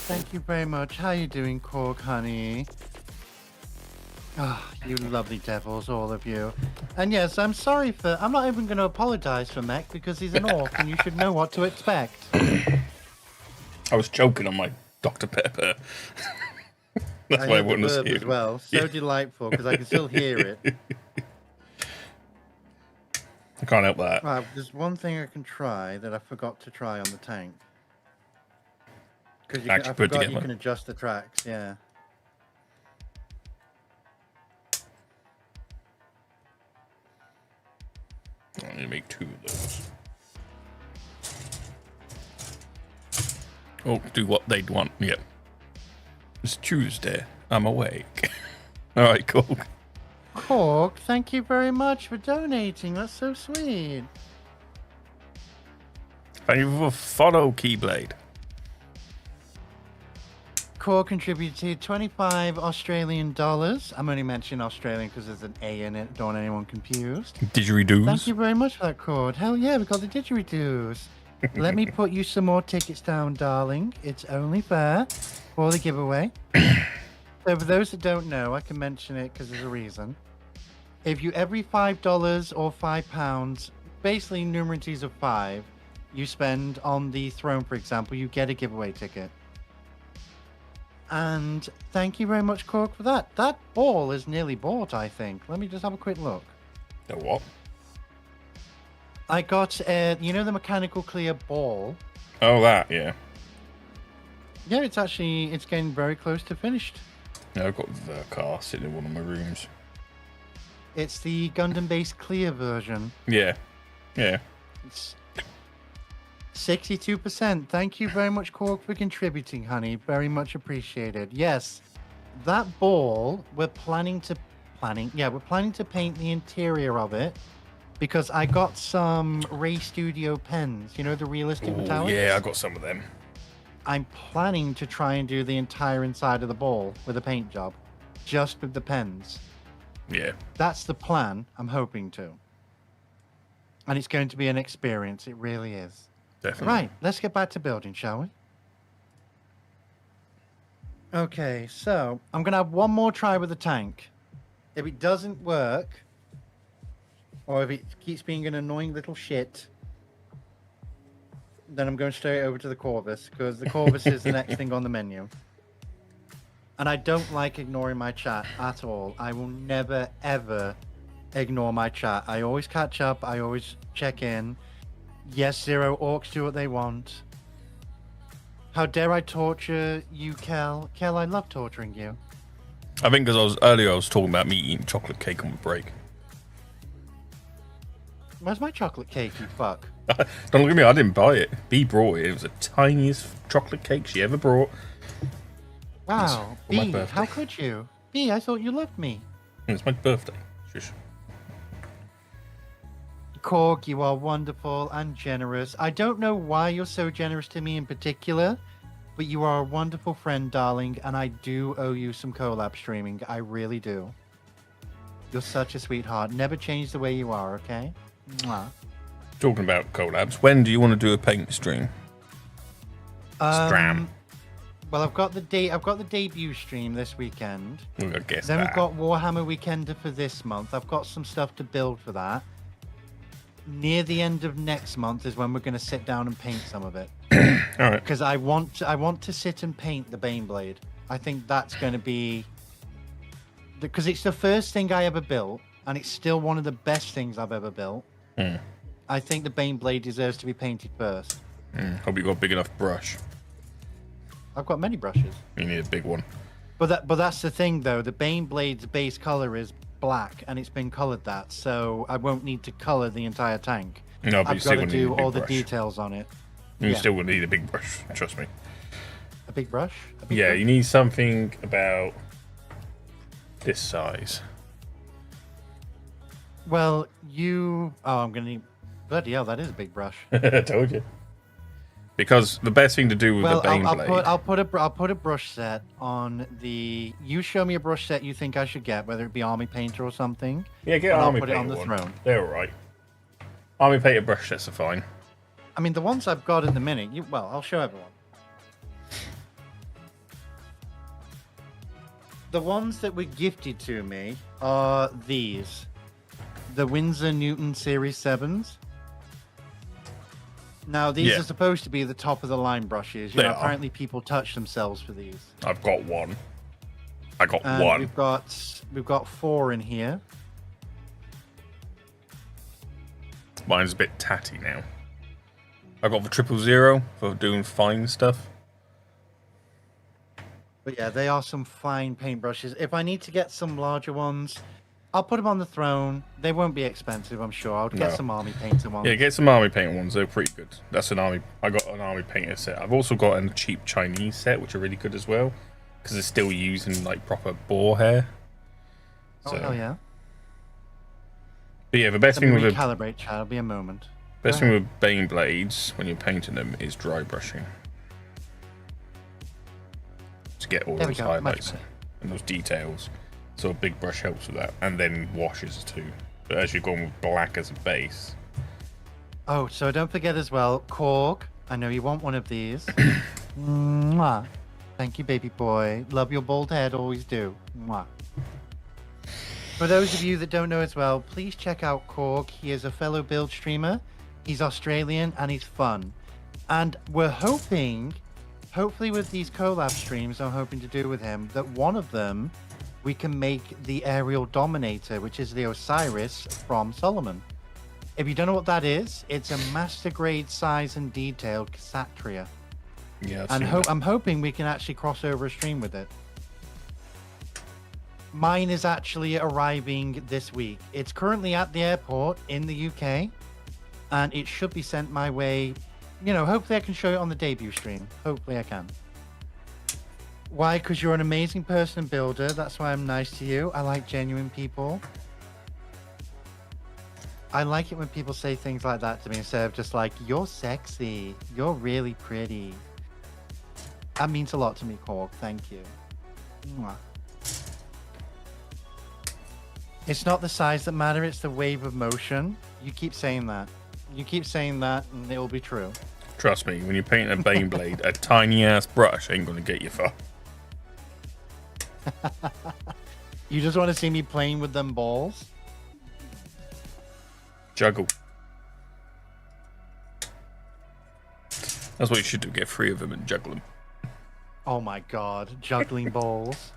Thank you very much. How you doing, Cork, honey? Ah, you lovely devils, all of you. And yes, I'm sorry for... I'm not even going to apologize for Mekh because he's an orc and you should know what to expect. I was choking on my Dr. Pepper. That's I why I heard the wouldn't burp see as it. well. So delightful because I can still hear it. I can't help that. Right, there's one thing I can try that I forgot to try on the tank. Because I forgot you can adjust the tracks, yeah. I'm going to make 2 of those. Oh, do what they'd want. Yep. It's Tuesday. I'm awake. Alright, cool. Cork, thank you very much for donating. That's so sweet. Thank you for follow, Keyblade. Cork contributed 25 Australian dollars. I'm only mentioning Australian because there's an A in it. Don't want anyone confused. Didgeridoos. Thank you very much for that, Cork. Hell yeah, we got the didgeridoos. Let me put you some more tickets down, darling. It's only fair for the giveaway. So for those that don't know, I can mention it because there's a reason. If you every $5 or £5, basically numeracies of 5, you spend on the throne, for example, you get a giveaway ticket. And thank you very much, Cork, for that. That ball is nearly bought, I think. Let me just have a quick look. The what? I got, you know, the mechanical clear ball. Oh, that, yeah. Yeah, it's getting very close to finished. Yeah, I've got the car sitting in one of my rooms. It's the Gundam-based clear version. Yeah. Yeah. It's 62%. Thank you very much, Cork, for contributing, honey. Very much appreciated. Yes, that ball, we're planning to paint the interior of it because I got some Ray Studio pens, you know, the realistic metallics? Yeah, I got some of them. I'm planning to try and do the entire inside of the ball with a paint job, just with the pens. Yeah. That's the plan. I'm hoping to. And it's going to be an experience. It really is. Definitely. Right, let's get back to building, shall we? Okay, so I'm going to have one more try with the tank. If it doesn't work, or if it keeps being an annoying little shit, then I'm going straight over to the Corvus, because the Corvus is the next thing on the menu. And I don't like ignoring my chat at all. I will never, ever ignore my chat. I always catch up. I always check in. Yes, Zero, orcs do what they want. How dare I torture you, Kel? Kel, I love torturing you. I think because I was talking about me eating chocolate cake on my break. Where's my chocolate cake, you fuck? Don't look at me, I didn't buy it. Bea brought it. It was the tiniest chocolate cake she ever brought. Wow, Bea, how could you? Bea, I thought you loved me. It's my birthday. Shush. Korg, you are wonderful and generous. I don't know why you're so generous to me in particular, but you are a wonderful friend, darling, and I do owe you some collab streaming. I really do. You're such a sweetheart. Never change the way you are, okay? Mwah. Talking about collabs, when do you want to do a paint stream? Stram. Well, I've got the debut stream this weekend. I guess Then we've got Warhammer Weekender for this month. I've got some stuff to build for that. Near the end of next month is when we're going to sit down and paint some of it. All right. Because I want to sit and paint the Baneblade. I think that's going to be... Because it's the first thing I ever built, and it's still one of the best things I've ever built. Mm. I think the Baneblade deserves to be painted first. Hope you got a big enough brush. I've got many brushes. You need a big one. But that's the thing, though. The Baneblade's base color is black, and it's been colored that, so I won't need to color the entire tank. No, but I've got to do all the details on it. You still would need a big brush, trust me. A big brush? Yeah, you need something about this size. Well, Oh, I'm going to need... Bloody hell, that is a big brush. I told you. Because the best thing to do with the Baneblade... I'll put a brush set on the... You show me a brush set you think I should get, whether it be Army Painter or something. Yeah, get Army Painter on the throne. They're alright. Army Painter brush sets are fine. I mean, the ones I've got at the minute... I'll show everyone. the ones that were gifted to me are these. The Winsor Newton Series 7s. Now, these are supposed to be the top of the line brushes. You know, apparently people touch themselves for these. I've got one. I got one. We've got 4 in here. Mine's a bit tatty now. I got the 000 for doing fine stuff. But yeah, they are some fine paintbrushes. If I need to get some larger ones, I'll put them on the throne. They won't be expensive, I'm sure. I'll get some army painter ones. Yeah, get some army painter ones. They're pretty good. That's an army. I got an army painter set. I've also got a cheap Chinese set, which are really good as well, because they're still using like proper boar hair. So, oh hell yeah! But yeah, the best thing with recalibrate, Chad. It'll be a moment. Best thing with Bane blades when you're painting them is dry brushing to get all those highlights and those details. So a big brush helps with that, and then washes too. But as you're going with black as a base. Oh, so don't forget as well, Korg. I know you want one of these. Mwah. Thank you, baby boy. Love your bald head, always do. Mwah. For those of you that don't know as well, please check out Korg. He is a fellow build streamer. He's Australian and he's fun. And we're hoping, hopefully with these collab streams I'm hoping to do with him, that one of them we can make the aerial dominator, which is the Osiris from Solomon. If you don't know what that is, it's a master grade size and detailed Kshatriya. Yeah, and I'm hoping we can actually cross over a stream with it. Mine is actually arriving this week. It's currently at the airport in the UK, and it should be sent my way. You know, hopefully I can show it on the debut stream. Hopefully I can. Why? Because you're an amazing person and builder. That's why I'm nice to you. I like genuine people. I like it when people say things like that to me instead of just like, you're sexy. You're really pretty. That means a lot to me, Korg. Thank you. Mwah. It's not the size that matters, it's the wave of motion. You keep saying that. You keep saying that and it will be true. Trust me, when you paint a Bane blade, a tiny ass brush ain't gonna get you far. You just want to see me playing with them balls? Juggle. That's what you should do, get 3 of them and juggle them. Oh my god, juggling balls.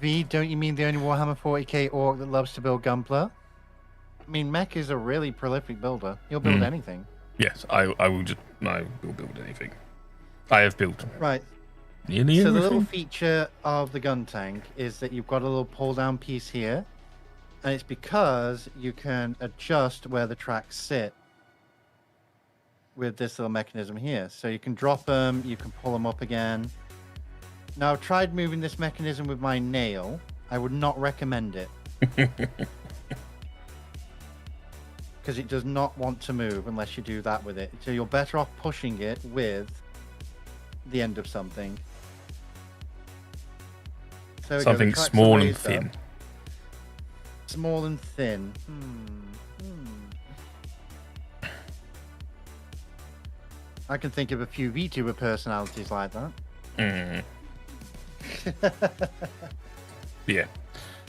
V, don't you mean the only Warhammer 40k orc that loves to build Gunpla? I mean, Mekh is a really prolific builder. He'll build anything. Yes, I will build anything. I have built. Right. Nearly so everything. The little feature of the gun tank is that you've got a little pull down piece here, and it's because you can adjust where the tracks sit with this little mechanism here. So you can drop them, you can pull them up again. Now, I've tried moving this mechanism with my nail. I would not recommend it. Because it does not want to move unless you do that with it. So you're better off pushing it with the end of something. So something small and thin. Small and thin. I can think of a few VTuber personalities like that. Yeah.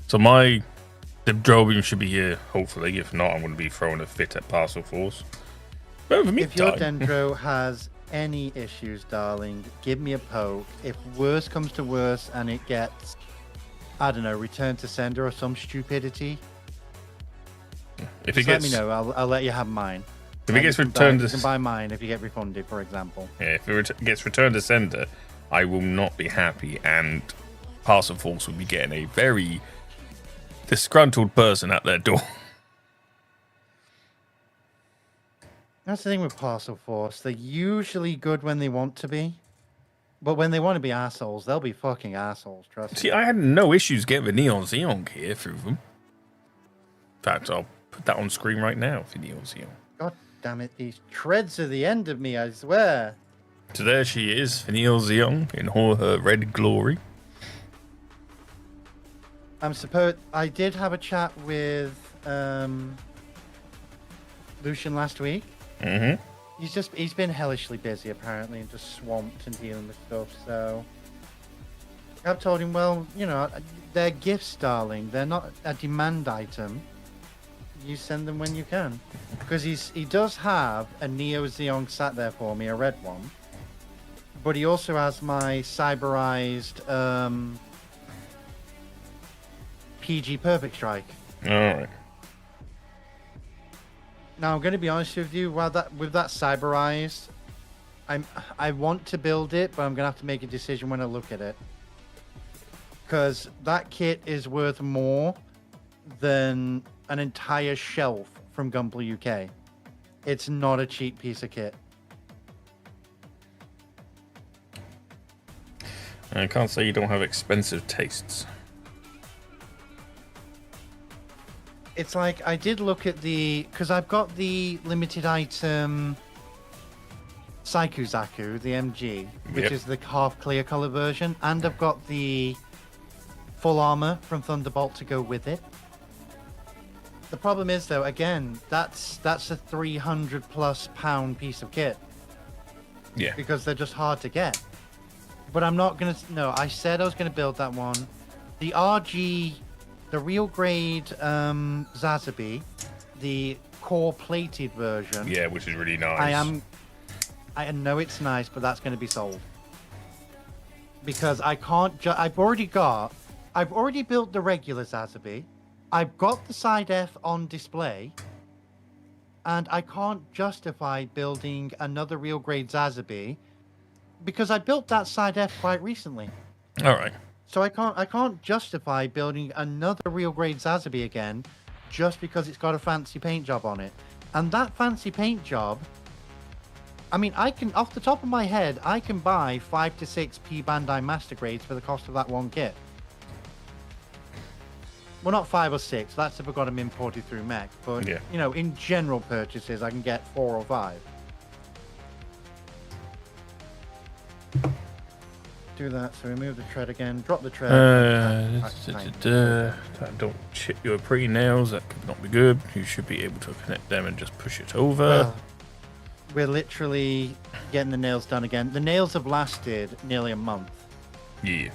So the Drobium should be here, hopefully. If not, I'm going to be throwing a fit at Parcel Force. But if your Dendro has any issues, darling, give me a poke. If worse comes to worse and it gets, I don't know, return to sender or some stupidity, if just let me know. I'll let you have mine. If it gets returned, you can buy mine if you get refunded, for example. Yeah, if it gets returned to sender, I will not be happy, and Parcel Force will be getting a very disgruntled person at their door. That's the thing with Parcel Force. They're usually good when they want to be. But when they want to be assholes, they'll be fucking assholes, trust me. See, I had no issues getting the Neon Zeong here through them. In fact, I'll put that on screen right now for Neon Zeong. God damn it, these treads are the end of me, I swear. So there she is, Neon Zeong, in all her red glory. I did have a chat with Lucian last week. He's been hellishly busy apparently and just swamped and dealing with stuff, so I've told him, well, you know, they're gifts, darling. They're not a demand item. You send them when you can. Because he does have a Neo Zeong sat there for me, a red one. But he also has my cyberized PG Perfect Strike. Alright. Now, I'm going to be honest with you, with that cyberized, I want to build it, but I'm going to have to make a decision when I look at it. Because that kit is worth more than an entire shelf from Gunpla UK. It's not a cheap piece of kit. I can't say you don't have expensive tastes. It's like, I did look at because I've got the limited item Saiku Zaku, the MG, which is the half clear color version, and I've got the full armor from Thunderbolt to go with it. The problem is, though, again, that's a 300+ pound piece of kit. Yeah. Because they're just hard to get. But I'm not gonna. No, I said I was gonna build that one. The RG, the real grade Zazabi, the core plated version. Yeah, which is really nice. I know it's nice, but that's going to be sold. Because I can't. I've already built the regular Zazabi. I've got the side F on display. And I can't justify building another real grade Zazabi because I built that side F quite recently. All right. So I can't justify building another real grade Zazabi again just because it's got a fancy paint job on it. And that fancy paint job, I mean, I can, off the top of my head, I can buy 5 to 6 P-bandai master grades for the cost of that one kit. Well, not 5 or 6. That's if I got them imported through Mekh. But, yeah, you know, in general purchases, I can get 4 or 5. Do that. So remove the tread again. Drop the tread. Don't chip your pretty nails. That could not be good. You should be able to connect them and just push it over. Well, we're literally getting the nails done again. The nails have lasted nearly a month. Yeah.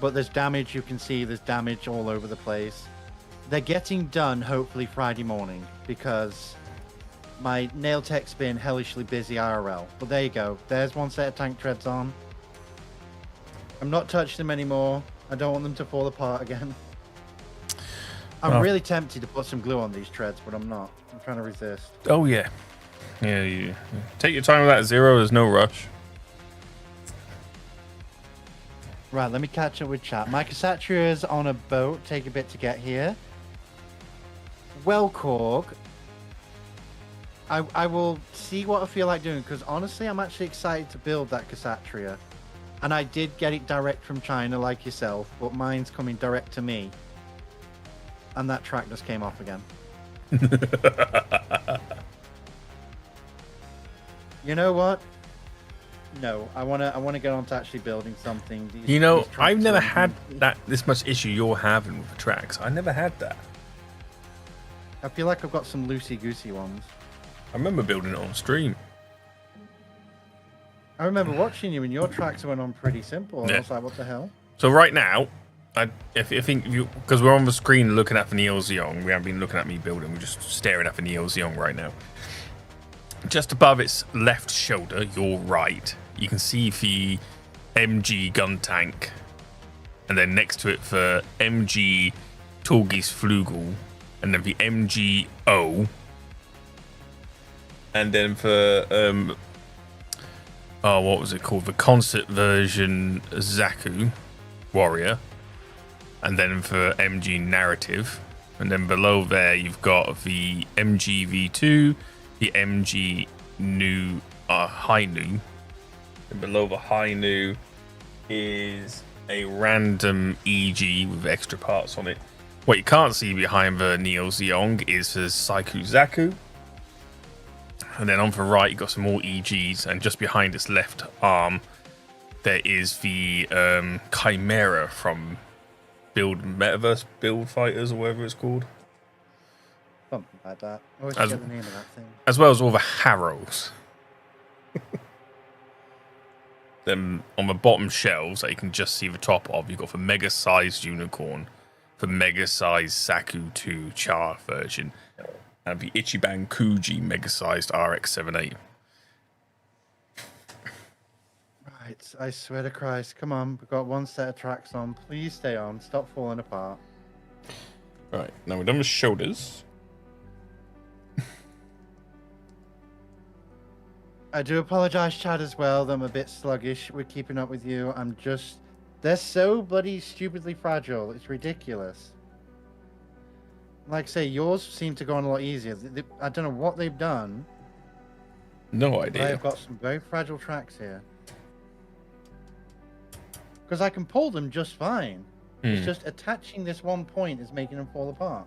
But there's damage. You can see there's damage all over the place. They're getting done hopefully Friday morning because my nail tech's been hellishly busy IRL. But there you go. There's one set of tank treads on. I'm not touching them anymore. I don't want them to fall apart again. I'm really tempted to put some glue on these treads, but I'm not. I'm trying to resist. Oh, yeah. Yeah, you take your time with that, Zero. There's no rush. Right, let me catch up with chat. My Cassatria is on a boat. Take a bit to get here. Well, Korg, I will see what I feel like doing, because honestly, I'm actually excited to build that Cassatria. And I did get it direct from China, like yourself, but mine's coming direct to me. And that track just came off again. You know what? No, I wanna get on to actually building something. I've never had this much issue you're having with the tracks. I never had that. I feel like I've got some loosey-goosey ones. I remember building it on stream. I remember watching you and your tracks went on pretty simple. And Yeah. I was like, what the hell? So right now, because we're on the screen looking at the Neo Zeong, we haven't been looking at me building. We're just staring at the Neo Zeong right now. Just above its left shoulder, your right, you can see the MG gun tank, and then next to it for MG Torgis Flugel, and then the MGO, and then for what was it called? The concert version Zaku Warrior, and then for MG Narrative, and then below there you've got the MG V2, the MG New High New, and below the High New is a random EG with extra parts on it. What you can't see behind the Neo Zeong is the Saiku Zaku. And then on the right, you've got some more EGs. And just behind its left arm, there is the Chimera from Metaverse Build Fighters, or whatever it's called. Something like that. I always forget the name of that thing. As well as all the Harrows. then on the bottom shelves that you can just see the top of, you've got the mega-sized unicorn, the mega-sized Saku 2 Char version, and the Ichiban Kuji mega-sized RX-78. Right, I swear to Christ. Come on, we've got one set of tracks on. Please stay on. Stop falling apart. Right, now we're done with shoulders. I do apologize, Chad, as well, that I'm a bit sluggish with keeping up with you. I'm just... They're so bloody stupidly fragile. It's ridiculous. Like I say, yours seem to go on a lot easier. I don't know what they've done. No idea. But I've got some very fragile tracks here. Because I can pull them just fine. It's just attaching this one point is making them fall apart.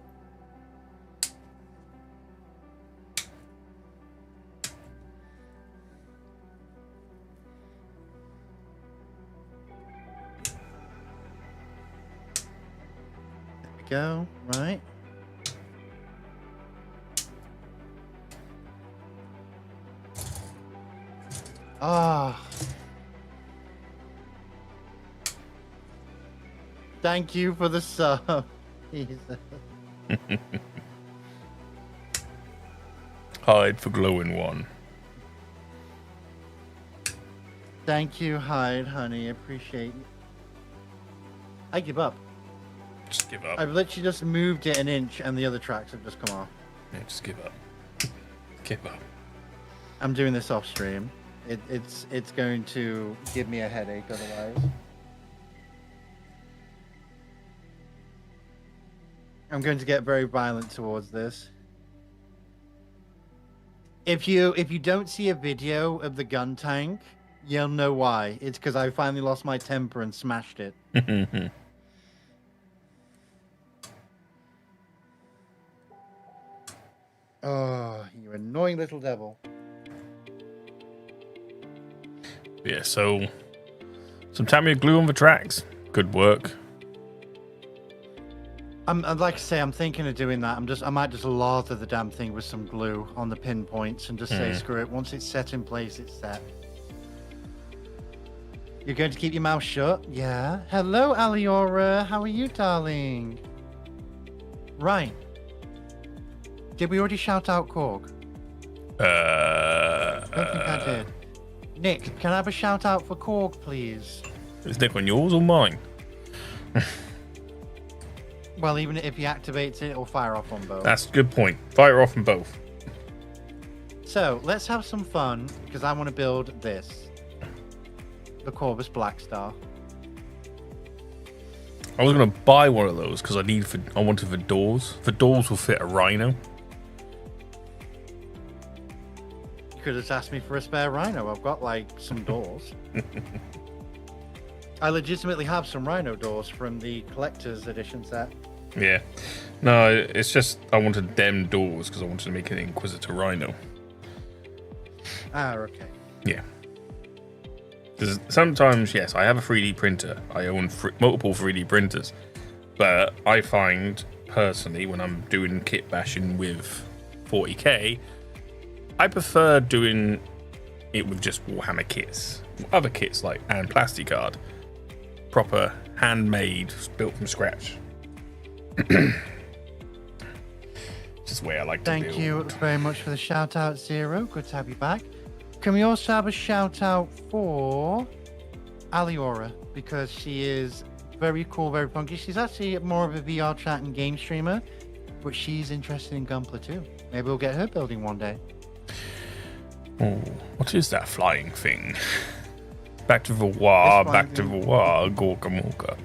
There we go. Right. Ah. Thank you for the sub. Jesus. Hide for glowing one. Thank you, Hyde, honey. Appreciate it. I give up. Just give up. I've literally just moved it an inch and the other tracks have just come off. Yeah, just give up. Give up. I'm doing this off stream. It's going to give me a headache otherwise. I'm going to get very violent towards this. If you don't see a video of the gun tank, you'll know why. It's because I finally lost my temper and smashed it. Oh, you annoying little devil. Yeah, so some Tamiya glue on the tracks. Good work. I'd like to say I'm thinking of doing that. I might just lather the damn thing with some glue on the pinpoints and just say screw it. Once it's set in place, it's set. You're going to keep your mouth shut? Yeah. Hello, Aliora. How are you, darling? Right. Did we already shout out Korg? I don't think I did. Nick, can I have a shout out for Korg, please? Is Nick on yours or mine? Well, even if he activates it, it'll fire off on both. That's a good point. Fire off on both. So, let's have some fun, because I want to build this. The Corvus Black Star. I was going to buy one of those because I wanted the doors. The doors will fit a Rhino. You could have asked me for a spare Rhino. I've got, like, some doors. I legitimately have some Rhino doors from the Collector's Edition set. Yeah. No, it's just I wanted them doors because I wanted to make an Inquisitor Rhino. Ah, okay. Yeah. Because sometimes, yes, I have a 3D printer. I own multiple 3D printers. But I find, personally, when I'm doing kit bashing with 40k, I prefer doing it with just Warhammer kits. Other kits like and Plasticard. Proper, handmade, built from scratch. Just the way I like to build. Thank you very much for the shout out, Zero. Good to have you back. Can we also have a shout out for Aliora? Because she is very cool, very funky. She's actually more of a VR chat and game streamer, but she's interested in Gunpla too. Maybe we'll get her building one day. Oh, what is that flying thing? Back to the war, back to the war, Gorka Morka.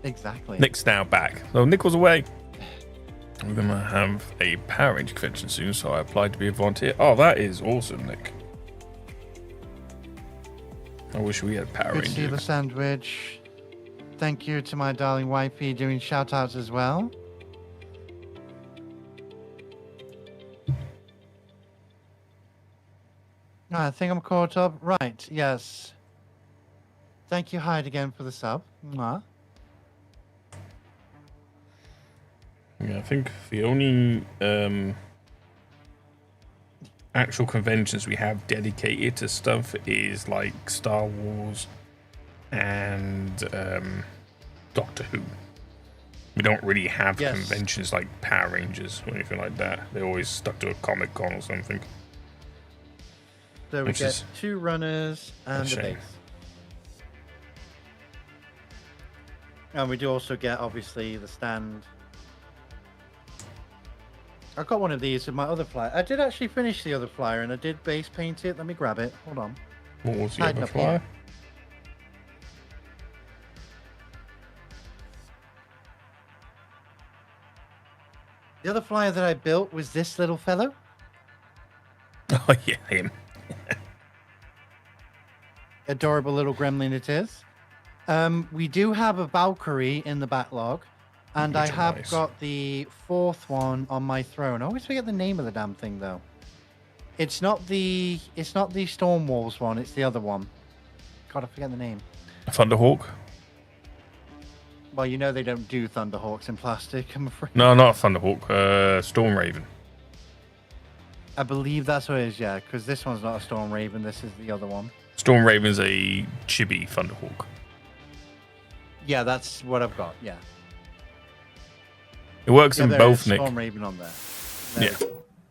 Exactly. Nick's now back. So Nick was away. We're going to have a Power Ranger convention soon, so I applied to be a volunteer. Oh, that is awesome, Nick. I wish we had Power Good to see Ranger. the sandwich. Thank you to my darling wifey doing shout outs as well. I think I'm caught up. Right, yes. Thank you, Hyde, again for the sub. Mwah. Yeah, I think the only actual conventions we have dedicated to stuff is like Star Wars and Doctor Who. We don't really have conventions like Power Rangers or anything like that. They're always stuck to a Comic Con or something. So we get 2 runners and a base. And we do also get, obviously, the stand. I got one of these with my other flyer. I did actually finish the other flyer, and I did base paint it. Let me grab it. Hold on. What was the other flyer? The other flyer that I built was this little fellow. Oh, yeah, him. Adorable little gremlin it is. We do have a Valkyrie in the backlog, and I have got the 4th one on my throne. I always forget the name of the damn thing, though. It's not the Storm Wolves one. It's the other one. God, I forget the name. Thunderhawk. Well, you know they don't do Thunderhawks in plastic, I'm afraid. No, not Thunderhawk. Storm Raven. I believe that's what it is, yeah, because this one's not a Storm Raven. This is the other one. Storm Raven's a chibi Thunderhawk. Yeah, that's what I've got, yeah. It works in both, Nick. Storm Raven on there. Yeah.